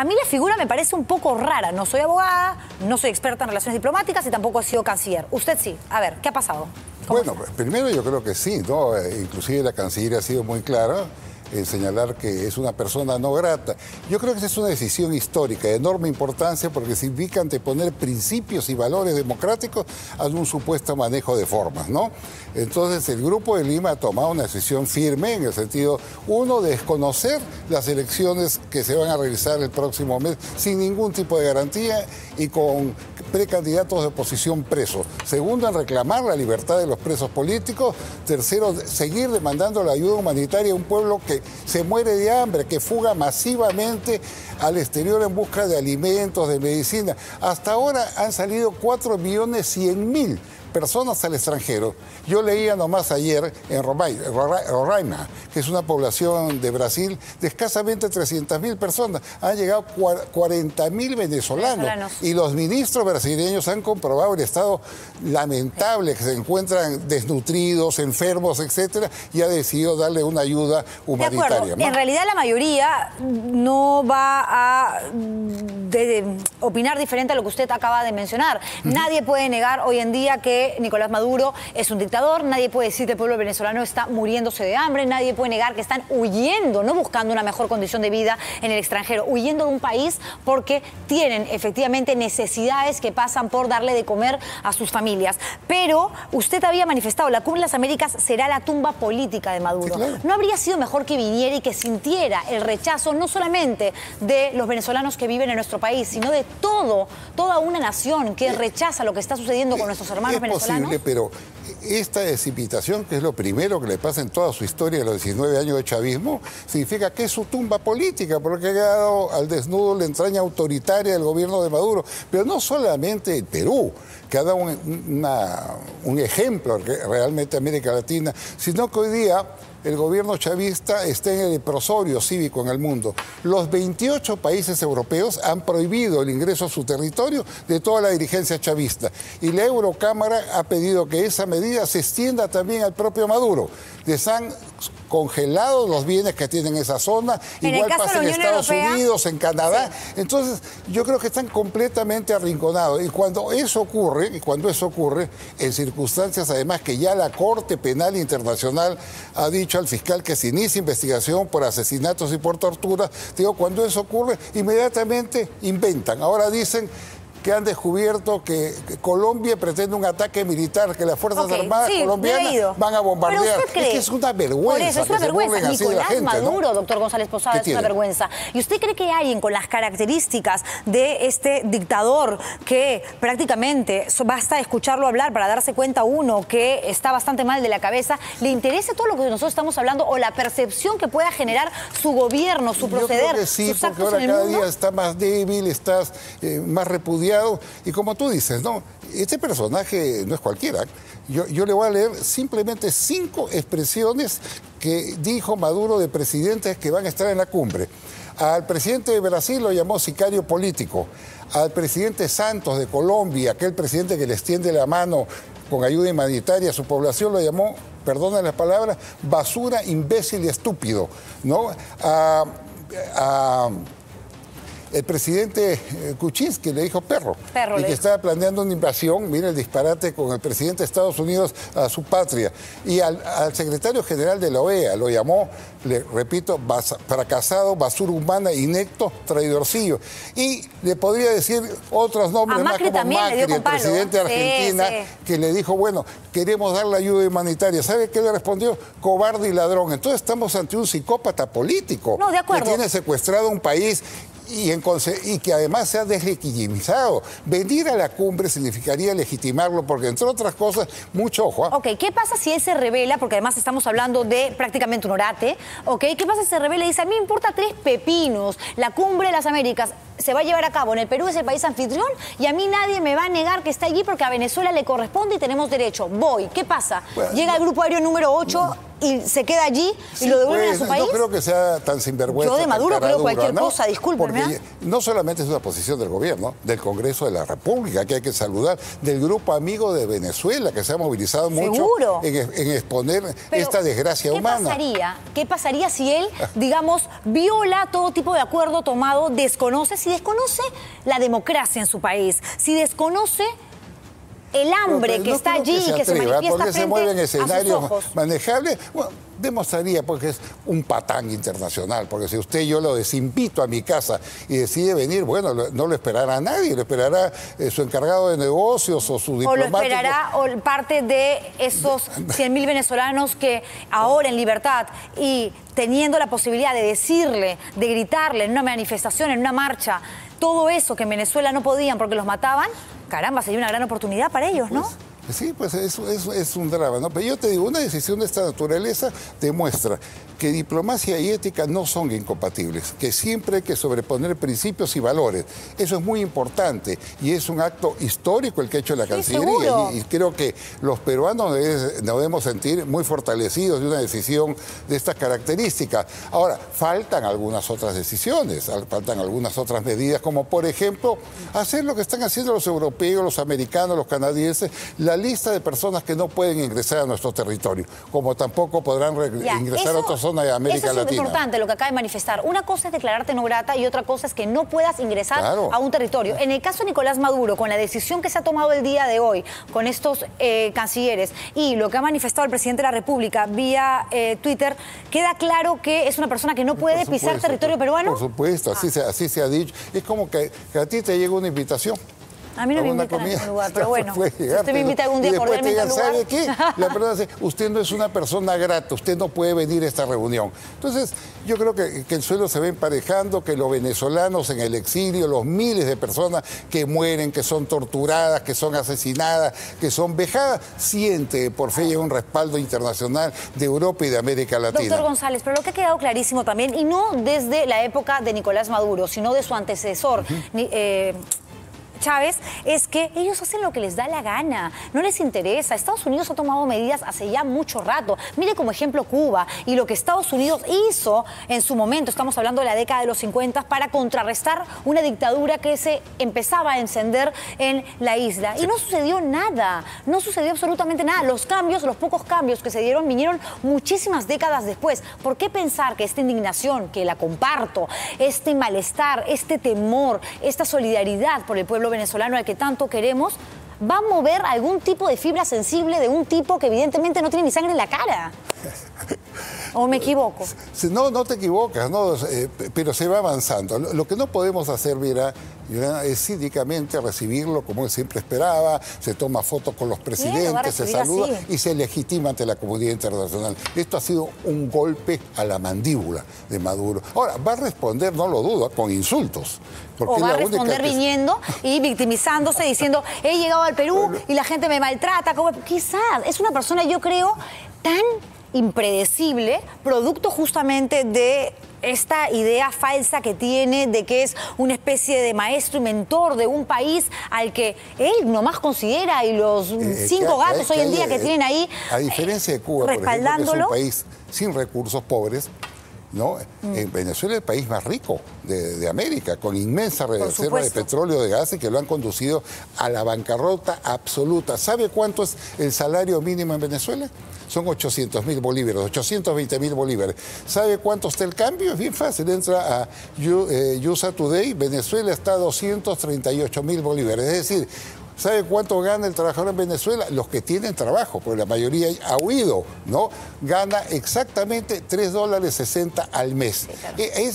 A mí la figura me parece un poco rara. No soy abogada, no soy experta en relaciones diplomáticas y tampoco he sido canciller. Usted sí. A ver, ¿qué ha pasado? Bueno, primero yo creo que sí, ¿no? Inclusive la canciller ha sido muy clara en señalar que es una persona no grata. Yo creo que esa es una decisión histórica de enorme importancia porque significa anteponer principios y valores democráticos a un supuesto manejo de formas, ¿no? Entonces el Grupo de Lima ha tomado una decisión firme en el sentido, uno, de desconocer las elecciones que se van a realizar el próximo mes sin ningún tipo de garantía y con precandidatos de oposición presos. Segundo, en reclamar la libertad de los presos políticos. Tercero, seguir demandando la ayuda humanitaria a un pueblo que se muere de hambre, que fuga masivamente al exterior en busca de alimentos, de medicina. Hasta ahora han salido 4.100.000 personas al extranjero. Yo leía nomás ayer en Roraima, que es una población de Brasil de escasamente 300.000 personas. Han llegado 40.000 venezolanos. Y los ministros brasileños han comprobado el estado lamentable, que se encuentran desnutridos, enfermos, etcétera, y ha decidido darle una ayuda humanitaria. De acuerdo. ¿No? En realidad la mayoría no va a opinar diferente a lo que usted acaba de mencionar. Nadie puede negar hoy en día que Nicolás Maduro es un dictador, nadie puede decir que el pueblo venezolano está muriéndose de hambre, nadie puede negar que están huyendo, no buscando una mejor condición de vida en el extranjero, huyendo de un país porque tienen efectivamente necesidades que pasan por darle de comer a sus familias. Pero usted había manifestado, la Cumbre de las Américas será la tumba política de Maduro. Sí, claro. ¿No habría sido mejor que viniera y que sintiera el rechazo no solamente de los venezolanos que viven en nuestro país, sino de toda una nación que rechaza lo que está sucediendo con nuestros hermanos venezolanos? Posible, pero esta precipitación, que es lo primero que le pasa en toda su historia de los 19 años de chavismo, significa que es su tumba política, porque ha quedado al desnudo la entraña autoritaria del gobierno de Maduro. Pero no solamente el Perú, que ha dado un ejemplo realmente a América Latina, sino que hoy día el gobierno chavista está en el leprosorio cívico en el mundo. Los 28 países europeos han prohibido el ingreso a su territorio de toda la dirigencia chavista. Y la Eurocámara ha pedido que esa medida se extienda también al propio Maduro. Les han congelado los bienes que tienen esa zona, igual pasa en Estados Unidos, en Canadá. Sí. Entonces, yo creo que están completamente arrinconados. Y cuando eso ocurre, en circunstancias además que ya la Corte Penal Internacional ha dicho al fiscal que se inicie investigación por asesinatos y por tortura, digo, cuando eso ocurre, inmediatamente inventan. Ahora dicen que han descubierto que Colombia pretende un ataque militar, que las Fuerzas Armadas colombianas van a bombardear. Es que es una vergüenza. Por eso, es una vergüenza. Nicolás Maduro, ¿no? Doctor González Posada, es una vergüenza. ¿Y usted cree que alguien con las características de este dictador, que prácticamente basta escucharlo hablar para darse cuenta uno que está bastante mal de la cabeza, le interese todo lo que nosotros estamos hablando o la percepción que pueda generar su gobierno, su proceder? Yo creo que sí, porque ahora cada día está más débil, está más repudiado. Y como tú dices, no, este personaje no es cualquiera. Yo le voy a leer simplemente 5 expresiones que dijo Maduro de presidentes que van a estar en la cumbre. Al presidente de Brasil lo llamó sicario político. Al presidente Santos de Colombia, aquel presidente que le extiende la mano con ayuda humanitaria a su población, lo llamó, perdonen las palabras, basura, imbécil y estúpido, ¿no? El presidente Kuczynski le dijo perro y que estaba planeando una invasión, mire el disparate, con el presidente de Estados Unidos a su patria. Y al secretario general de la OEA lo llamó, le repito, fracasado, basura humana, inecto, traidorcillo. Y le podría decir otros nombres más, como Macri, el presidente de Argentina, que le dijo, bueno, queremos dar la ayuda humanitaria. ¿Sabe qué le respondió? Cobarde y ladrón. Entonces estamos ante un psicópata político que tiene secuestrado un país y que además se ha deslegitimizado. Venir a la cumbre significaría legitimarlo, porque entre otras cosas, mucho ojo. Ok, ¿qué pasa si él se revela? Porque además estamos hablando de prácticamente un orate. Ok, ¿qué pasa si se revela y dice, a mí me importa 3 pepinos, la cumbre de las Américas? se va a llevar a cabo en el Perú, es el país anfitrión, y a mí nadie me va a negar que está allí porque a Venezuela le corresponde y tenemos derecho. Voy. ¿Qué pasa? Bueno, llega el grupo aéreo número 8 y se queda allí y lo devuelven a su país. No creo que sea tan sinvergüenza. Yo de Maduro creo cualquier ¿no? cosa, discúlpenme. Porque no solamente es una posición del gobierno, del Congreso de la República, que hay que saludar, del grupo amigo de Venezuela, que se ha movilizado mucho en exponer esta desgracia humana. ¿Qué pasaría si él, digamos, viola todo tipo de acuerdo tomado, si desconoce la democracia en su país, si desconoce el hambre que está allí y que se manifiesta porque se mueven escenarios manejables? Bueno, demostraría porque es un patán internacional, porque si usted y yo lo desinvito a mi casa y decide venir, bueno, no lo esperará nadie, lo esperará su encargado de negocios o su diplomático. O lo esperará parte de esos 100.000 venezolanos que ahora en libertad y teniendo la posibilidad de decirle, de gritarle en una manifestación, en una marcha, todo eso que en Venezuela no podían porque los mataban, caramba, sería una gran oportunidad para ellos, ¿no? Sí, pues es un drama, ¿no? Pero yo te digo, una decisión de esta naturaleza demuestra que diplomacia y ética no son incompatibles, que siempre hay que sobreponer principios y valores. Eso es muy importante y es un acto histórico el que ha hecho la Cancillería. Y creo que los peruanos nos debemos sentir muy fortalecidos de una decisión de estas características. Ahora, faltan algunas otras decisiones, faltan algunas otras medidas, como por ejemplo, hacer lo que están haciendo los europeos, los americanos, los canadienses, la lista de personas que no pueden ingresar a nuestro territorio, como tampoco podrán ingresar a otras zonas de América Latina. Eso es importante lo que acaba de manifestar. Una cosa es declararte no grata y otra cosa es que no puedas ingresar a un territorio. En el caso de Nicolás Maduro, con la decisión que se ha tomado el día de hoy, con estos cancilleres y lo que ha manifestado el presidente de la República vía Twitter, queda claro que es una persona que no puede pisar territorio peruano. Por supuesto, así se ha dicho. Es como que a ti te llega una invitación. A mí no me invitan a ningún lugar, pero bueno, si usted me invita algún día a correrme en tal lugar. ¿Sabe qué? La persona dice, usted no es una persona grata, usted no puede venir a esta reunión. Entonces, yo creo que el suelo se va emparejando, que los venezolanos en el exilio, los miles de personas que mueren, que son torturadas, que son asesinadas, que son vejadas, siente por fin un respaldo internacional de Europa y de América Latina. Doctor González, pero lo que ha quedado clarísimo también, y no desde la época de Nicolás Maduro, sino de su antecesor, Chávez, es que ellos hacen lo que les da la gana, no les interesa. Estados Unidos ha tomado medidas hace ya mucho rato. Mire como ejemplo Cuba y lo que Estados Unidos hizo en su momento, estamos hablando de la década de los 50, para contrarrestar una dictadura que se empezaba a encender en la isla. Y no sucedió nada, no sucedió absolutamente nada. Los cambios, los pocos cambios que se dieron, vinieron muchísimas décadas después. ¿Por qué pensar que esta indignación, que la comparto, este malestar, este temor, esta solidaridad por el pueblo venezolano al que tanto queremos, va a mover algún tipo de fibra sensible de un tipo que evidentemente no tiene ni sangre en la cara? ¿O me equivoco? No te equivocas, no, pero se va avanzando. Lo que no podemos hacer, mira, es cínicamente recibirlo como él siempre esperaba, se toma fotos con los presidentes, se saluda y se legitima ante la comunidad internacional. Esto ha sido un golpe a la mandíbula de Maduro. Ahora, va a responder, no lo dudo, con insultos. O va a responder viniendo y victimizándose, diciendo, he llegado al Perú y la gente me maltrata. Quizás es una persona, yo creo, tan impredecible, producto justamente de esta idea falsa que tiene de que es una especie de maestro y mentor de un país al que él nomás considera, y los 5 gatos hoy en día que tienen ahí, a diferencia de Cuba, respaldándolo, por ejemplo, que es un país sin recursos, pobres, ¿no? En Venezuela es el país más rico de América, con inmensa reserva de petróleo, de gas, y que lo han conducido a la bancarrota absoluta. ¿Sabe cuánto es el salario mínimo en Venezuela? Son 800.000 bolívares, 820.000 bolívares. ¿Sabe cuánto está el cambio? Es bien fácil, entra a USA Today, Venezuela está a 238.000 bolívares. Es decir, ¿sabe cuánto gana el trabajador en Venezuela? Los que tienen trabajo, porque la mayoría ha huido, ¿no? Gana exactamente $3.60 al mes.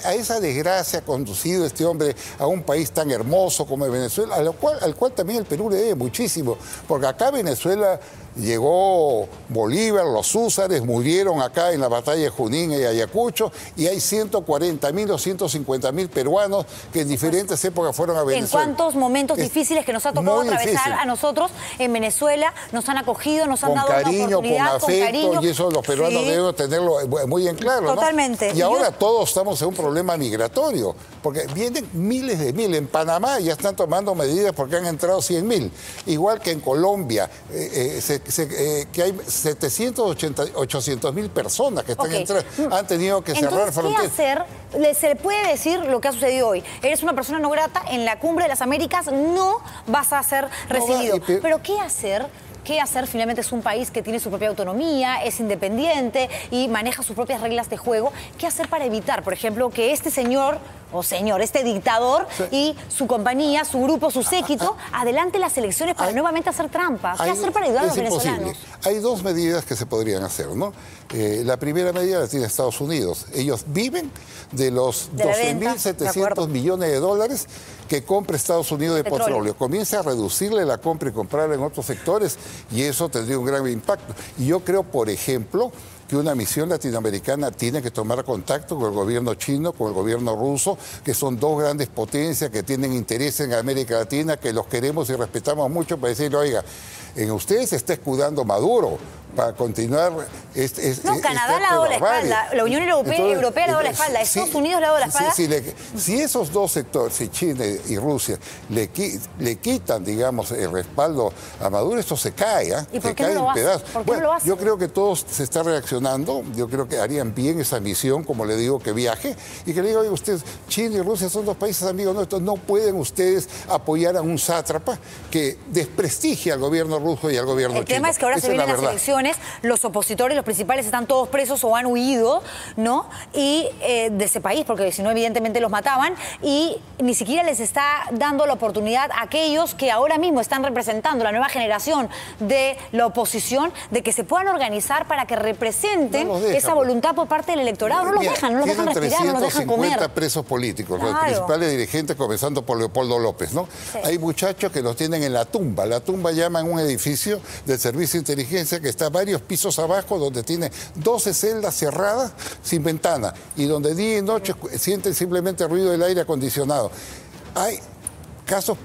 A esa desgracia ha conducido este hombre a un país tan hermoso como Venezuela, al cual también el Perú le debe muchísimo, porque acá Venezuela Llegó Bolívar, los húsares murieron acá en la batalla de Junín y Ayacucho, y hay 140.000 o 150.000 peruanos que en diferentes épocas fueron a Venezuela. En cuántos momentos difíciles que nos ha tocado atravesar a nosotros en Venezuela, nos han acogido, nos han dado cariño, una oportunidad, con afecto, cariño. y eso los peruanos debemos tenerlo muy en claro, ¿no? Totalmente. Y ahora todos estamos en un problema migratorio, porque vienen miles de mil. En Panamá ya están tomando medidas porque han entrado 100.000. Igual que en Colombia, que hay 800.000 personas que están entrando, han tenido que cerrar fronteras. ¿Qué hacer? Se le puede decir lo que ha sucedido hoy. Eres una persona no grata, en la Cumbre de las Américas no vas a ser recibido. Pero ¿qué hacer? ¿Qué hacer? Finalmente es un país que tiene su propia autonomía, es independiente y maneja sus propias reglas de juego. ¿Qué hacer para evitar, por ejemplo, que este señor, este dictador y su compañía, su grupo, su séquito, adelante las elecciones para nuevamente hacer trampa? ¿Qué hacer para ayudar a los venezolanos? Hay dos medidas que se podrían hacer, ¿no? La primera medida la tiene Estados Unidos. Ellos viven de los 12.700 millones de dólares que compra Estados Unidos de petróleo. Comienza a reducirle la compra y comprarla en otros sectores, y eso tendría un gran impacto. Y yo creo, por ejemplo, que una misión latinoamericana tiene que tomar contacto con el gobierno chino, con el gobierno ruso, que son dos grandes potencias que tienen interés en América Latina, que los queremos y respetamos mucho, para decirle, oiga, en ustedes se está escudando Maduro para continuar Canadá le ha dado la espalda, la Unión Europea le ha dado la espalda, Estados Unidos le ha dado la espalda. Si esos dos sectores, si China y Rusia, le quitan, digamos, el respaldo a Maduro, esto se cae, ¿Y por se qué cae no lo en hace? pedazos. ¿Por qué no lo hace? Yo creo que todos se está reaccionando, yo creo que harían bien esa misión, como le digo, que viaje, y que le diga, oye, ustedes, China y Rusia son dos países amigos nuestros, no pueden ustedes apoyar a un sátrapa que desprestigia al gobierno ruso y al gobierno chino. El tema es que ahora se vienen las elecciones, los opositores, los principales, están todos presos o han huido, ¿no? Y de ese país, porque si no, evidentemente los mataban, y ni siquiera les está dando la oportunidad a aquellos que ahora mismo están representando la nueva generación de la oposición, de que se puedan organizar para que representen esa voluntad por parte del electorado. No los dejan respirar, no los dejan comer. 350 presos políticos, los principales dirigentes, comenzando por Leopoldo López, ¿no? Sí. Hay muchachos que los tienen en la tumba. La tumba llama en un edificio del Servicio de Inteligencia que está varios pisos abajo, donde tiene 12 celdas cerradas sin ventana y donde día y noche sienten simplemente el ruido del aire acondicionado. Hay casos,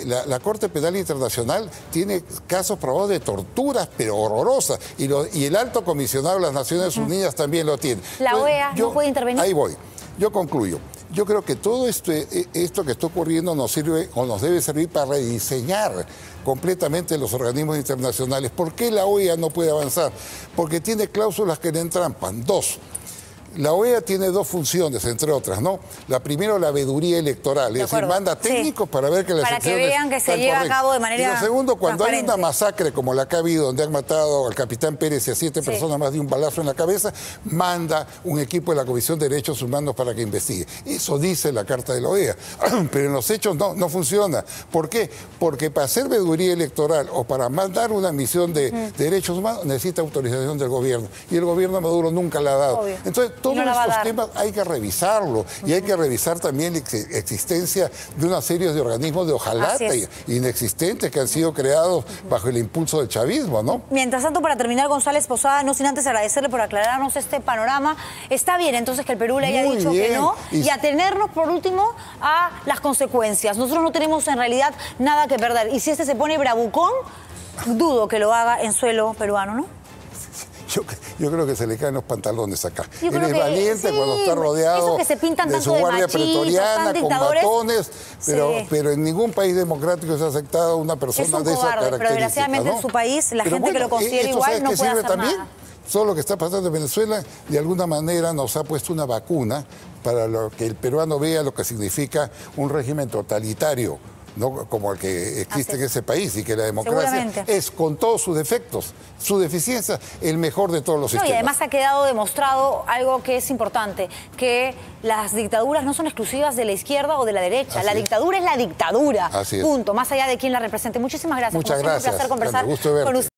la Corte Penal Internacional tiene casos probados de torturas, pero horrorosas, y el Alto Comisionado de las Naciones Unidas también lo tiene. La OEA no puede intervenir. Ahí voy. Yo concluyo. Yo creo que todo esto que está ocurriendo nos sirve o nos debe servir para rediseñar completamente los organismos internacionales. ¿Por qué la OEA no puede avanzar? Porque tiene cláusulas que le entrampan. Dos, la OEA tiene dos funciones, entre otras, ¿no? La primera, la veeduría electoral, es decir, manda técnicos para ver que las elecciones para que vean que se lleva a cabo de manera. Y lo segundo, cuando hay una masacre como la que ha habido, donde han matado al capitán Pérez y a 7 personas más de un balazo en la cabeza, manda un equipo de la Comisión de Derechos Humanos para que investigue. Eso dice la Carta de la OEA, pero en los hechos no funciona. ¿Por qué? Porque para hacer veeduría electoral o para mandar una misión de derechos humanos necesita autorización del gobierno, y el gobierno de Maduro nunca la ha dado. Obvio. Entonces, todos estos temas hay que revisarlo, y hay que revisar también la existencia de una serie de organismos de hojalata inexistentes que han sido creados bajo el impulso del chavismo, ¿no? Mientras tanto, para terminar, González Posada, no sin antes agradecerle por aclararnos este panorama. Está bien entonces que el Perú le haya dicho que no, y atenernos por último a las consecuencias. Nosotros no tenemos en realidad nada que perder, y si este se pone bravucón, dudo que lo haga en suelo peruano, ¿no? Yo creo que se le caen los pantalones acá. Él es valiente cuando está rodeado de su guardia pretoriana, con matones, pero en ningún país democrático se ha aceptado una persona de esa característica. Pero desgraciadamente en su país, la gente que lo considera igual no puede hacer nada. Todo lo que está pasando en Venezuela, de alguna manera, nos ha puesto una vacuna para que el peruano vea lo que significa un régimen totalitario, no como el que existe en ese país, y que la democracia es, con todos sus defectos, su deficiencia, el mejor de todos los sistemas. Y además ha quedado demostrado algo que es importante, que las dictaduras no son exclusivas de la izquierda o de la derecha. La dictadura es la dictadura. Punto. Más allá de quién la represente. Muchísimas gracias. Muchas gracias. Un placer conversar con usted.